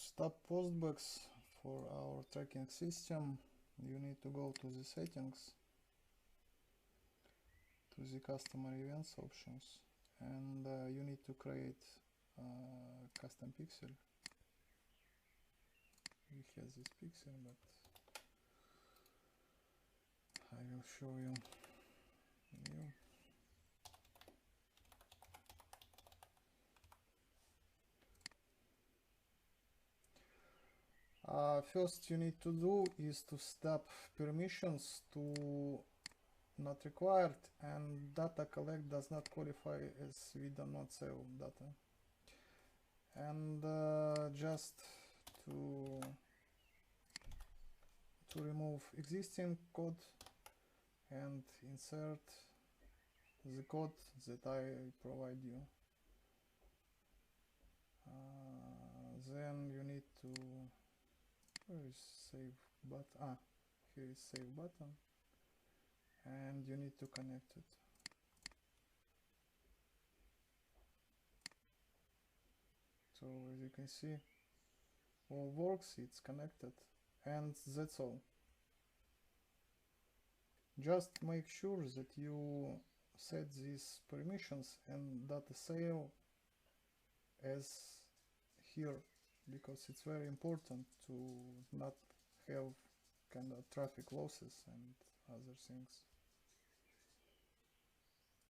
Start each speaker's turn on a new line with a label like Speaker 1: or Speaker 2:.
Speaker 1: stop postbacks for our tracking system, you need to go to the settings, to the customer events options, and you need to create custom pixel. We have this pixel, but I will show you new. First you need to do is to stop permissions to not required, and data collect does not qualify as we do not save data. And just to remove existing code and insert the code that I provide you. Then you need to, where is save button? Here is save button, and you need to connect it. So as you can see, all works, it's connected, and that's all. Just make sure that you set these permissions and data save as here, because it's very important to not have kind of traffic losses and other things.